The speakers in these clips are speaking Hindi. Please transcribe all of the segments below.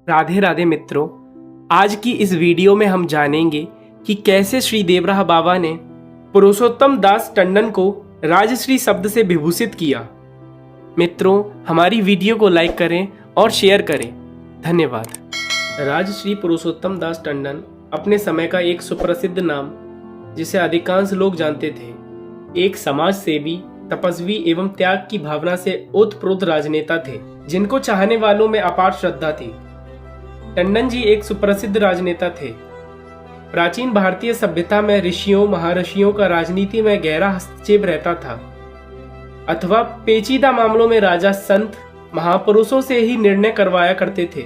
राधे राधे मित्रों, आज की इस वीडियो में हम जानेंगे कि कैसे श्री देवराह बाबा ने पुरुषोत्तम दास टंडन को राजश्री शब्द से विभूषित किया। मित्रों, हमारी वीडियो को लाइक करें और शेयर करें। धन्यवाद। राजश्री पुरुषोत्तम दास टंडन अपने समय का एक सुप्रसिद्ध नाम जिसे अधिकांश लोग जानते थे। एक समाज सेवी, तपस्वी एवं त्याग की भावना से ओतप्रोत राजनेता थे जिनको चाहने वालों में अपार श्रद्धा थी। टंडन जी एक सुप्रसिद्ध राजनेता थे। प्राचीन भारतीय सभ्यता में ऋषियों महर्षियों का राजनीति में गहरा हस्तक्षेप रहता था, अथवा पेचीदा मामलों में राजा संत महापुरुषों से ही निर्णय करवाया करते थे।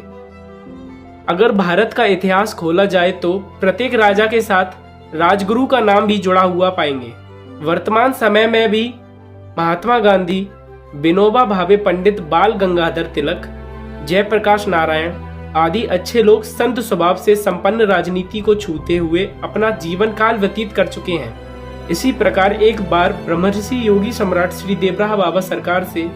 अगर भारत का इतिहास खोला जाए तो प्रत्येक राजा के साथ राजगुरु का नाम भी जुड़ा हुआ पाएंगे। वर्तमान समय में भी महात्मा गांधी, विनोबा भावे, पंडित बाल गंगाधर तिलक, जयप्रकाश नारायण आदि अच्छे लोग संत स्वभाव से संपन्न राजनीति को छूते हुए अपना जीवन काल व्यतीत कर चुके हैं। इसी प्रकार एक बार ब्रह्मर्षि योगी सम्राट श्री देवराह बाबा सरकार से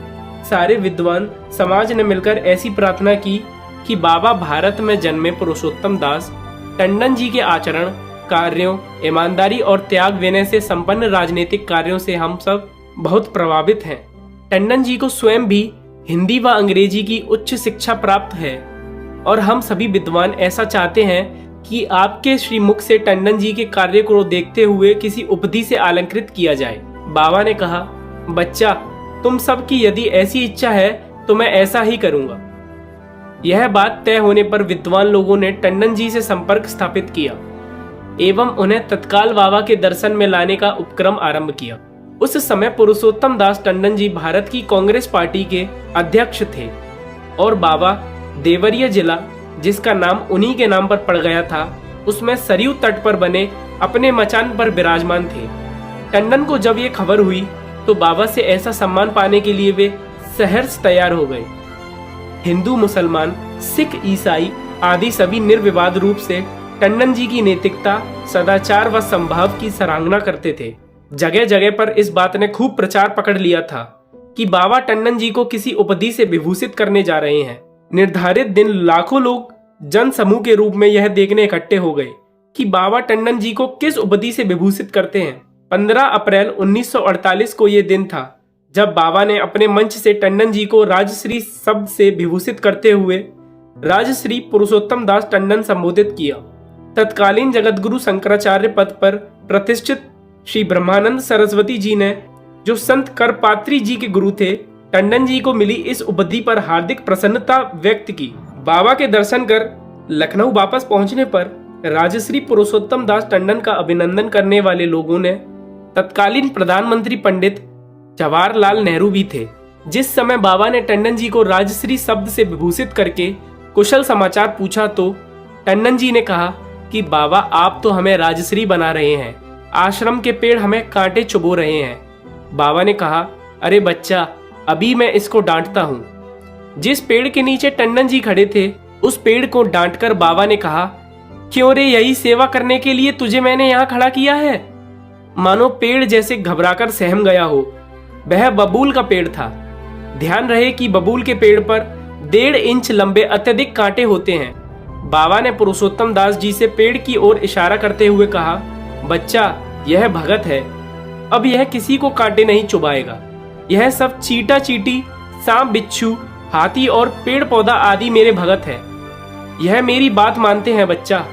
सारे विद्वान समाज ने मिलकर ऐसी प्रार्थना की कि बाबा भारत में जन्मे पुरुषोत्तम दास टंडन जी के आचरण, कार्यों, ईमानदारी और त्याग विनय से संपन्न राजनीतिक कार्यों से हम सब बहुत प्रभावित हैं। टंडन जी को स्वयं भी हिंदी व अंग्रेजी की उच्च शिक्षा प्राप्त है और हम सभी विद्वान ऐसा चाहते हैं कि आपके श्रीमुख से टंडन जी के कार्य को देखते हुए किसी उपधि से अलंकृत किया जाए। बाबा ने कहा, बच्चा, तुम सब की यदि ऐसी इच्छा है तो मैं ऐसा ही करूंगा। यह बात तय होने पर विद्वान लोगों ने टंडन जी से संपर्क स्थापित किया एवं उन्हें तत्काल बाबा के दर्शन में लाने का उपक्रम आरंभ किया। उस समय पुरुषोत्तम दास टंडन जी भारत की कांग्रेस पार्टी के अध्यक्ष थे और बाबा देवरिया जिला, जिसका नाम उन्हीं के नाम पर पड़ गया था, उसमें सरयू तट पर बने अपने मचान पर विराजमान थे। टंडन को जब ये खबर हुई तो बाबा से ऐसा सम्मान पाने के लिए वे सहर्ष तैयार हो गए। हिंदू, मुसलमान, सिख, ईसाई आदि सभी निर्विवाद रूप से टंडन जी की नैतिकता, सदाचार व संभाव की सराहना करते थे। जगह जगह पर इस बात ने खूब प्रचार पकड़ लिया था कि बाबा टंडन जी को किसी उपाधि से विभूषित करने जा रहे हैं। निर्धारित दिन लाखों लोग जन समूह के रूप में यह देखने इकट्ठे हो गए कि बाबा टंडन जी को किस उपाधि से विभूषित करते हैं। 15 अप्रैल 1948 को यह दिन था जब बाबा ने अपने मंच से टंडन जी को राजश्री शब्द से विभूषित करते हुए राजश्री पुरुषोत्तम दास टंडन संबोधित किया। तत्कालीन जगतगुरु शंकराचार्य पद पर प्रतिष्ठित श्री ब्रह्मानंद सरस्वती जी ने, जो संत करपात्री जी के गुरु थे, टंडन जी को मिली इस उपाधि पर हार्दिक प्रसन्नता व्यक्त की। बाबा के दर्शन कर लखनऊ वापस पहुंचने पर राजश्री पुरुषोत्तम दास टंडन का अभिनंदन करने वाले लोगों ने तत्कालीन प्रधानमंत्री पंडित जवाहरलाल नेहरू भी थे। जिस समय बाबा ने टंडन जी को राजश्री शब्द से विभूषित करके कुशल समाचार पूछा तो टंडन जी ने कहा कि बाबा, आप तो हमें राजश्री बना रहे हैं, आश्रम के पेड़ हमें कांटे चुभो रहे हैं। बाबा ने कहा, अरे बच्चा, अभी मैं इसको डांटता हूं। जिस पेड़ के नीचे टंडन जी खड़े थे उस पेड़ को डांटकर बाबा ने कहा, क्यों रे, यही सेवा करने के लिए तुझे मैंने यहाँ खड़ा किया है। मानो पेड़ जैसे घबराकर सहम गया हो। वह बबूल का पेड़ था। ध्यान रहे कि बबूल के पेड़ पर 1.5 इंच लंबे अत्यधिक कांटे होते हैं। बाबा ने पुरुषोत्तम दास जी से पेड़ की ओर इशारा करते हुए कहा, बच्चा, यह भगत है, अब यह किसी को कांटे नहीं चुभाएगा। यह सब चीटा चीटी, सांप बिच्छू, हाथी और पेड़ पौधा आदि मेरे भगत है। यह मेरी बात मानते हैं बच्चा।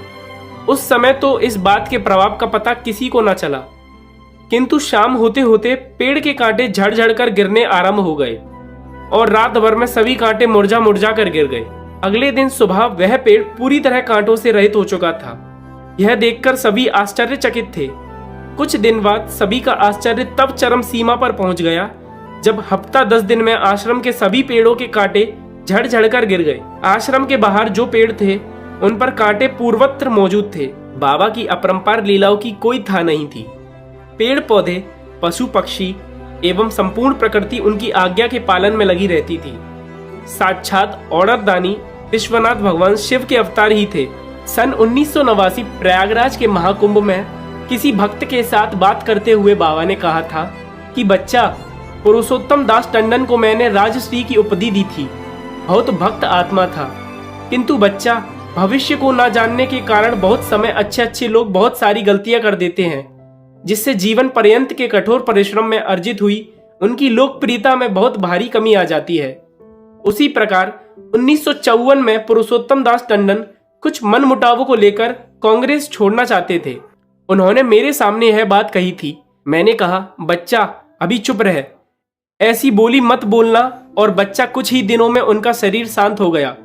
उस समय तो इस बात के प्रभाव का पता किसी को न चला, किंतु शाम होते होते पेड़ के कांटे झड़ झड़ कर गिरने आरंभ हो गए और रात भर में सभी कांटे मुरझा मुरझा कर गिर गए। अगले दिन सुबह वह पेड़ पूरी तरह कांटों से रहित हो चुका था। यह देखकर सभी आश्चर्यचकित थे। कुछ दिन बाद सभी का आश्चर्य तब चरम सीमा पर पहुंच गया जब हफ्ता 10 दिन में आश्रम के सभी पेड़ों के कांटे झड़ झड़ कर गिर गए। आश्रम के बाहर जो पेड़ थे उन पर कांटे पूर्वत्र मौजूद थे। बाबा की अपरंपार लीलाओं की कोई था नहीं थी। पेड़ पौधे, पशु पक्षी एवं संपूर्ण प्रकृति उनकी आज्ञा के पालन में लगी रहती थी। साक्षात औड़दानी विश्वनाथ भगवान शिव के अवतार ही थे। सन 1989 प्रयागराज के महाकुंभ में किसी भक्त के साथ बात करते हुए बाबा ने कहा था कि बच्चा, पुरुषोत्तम दास टंडन को मैंने राजश्री की उपाधि दी थी। बहुत भक्त आत्मा था। किंतु बच्चा भविष्य को ना जानने के कारण बहुत समय अच्छे लोग बहुत सारी गलतियां कर देते हैं, जिससे जीवन पर्यंत के कठोर परिश्रम में अर्जित हुई उनकी लोकप्रियता में बहुत भारी कमी आ जाती है। उसी प्रकार 1954 में पुरुषोत्तम दास टंडन कुछ मनमुटावों को लेकर कांग्रेस छोड़ना चाहते थे। उन्होंने मेरे सामने यह बात कही थी। मैंने कहा, बच्चा अभी चुप रह, ऐसी बोली मत बोलना, और बच्चा कुछ ही दिनों में उनका शरीर शांत हो गया।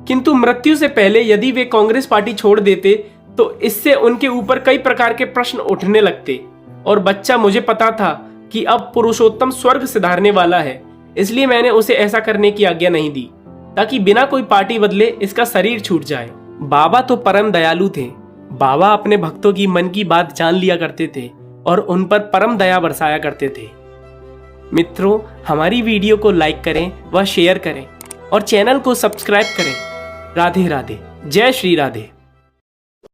किंतु मृत्यु से पहले यदि वे कांग्रेस पार्टी छोड़ देते तो इससे उनके ऊपर कई प्रकार के प्रश्न उठने लगते। और बच्चा, मुझे पता था कि अब पुरुषोत्तम स्वर्ग सिधारने वाला है, इसलिए मैंने उसे ऐसा करने की आज्ञा नहीं दी, ताकि बिना कोई पार्टी बदले इसका शरीर छूट जाए। बाबा तो परम दयालु थे। बाबा अपने भक्तों की मन की बात जान लिया करते थे और उन पर परम दया बरसाया करते थे। मित्रों, हमारी वीडियो को लाइक करें व शेयर करें और चैनल को सब्सक्राइब करें। राधे राधे। जय श्री राधे।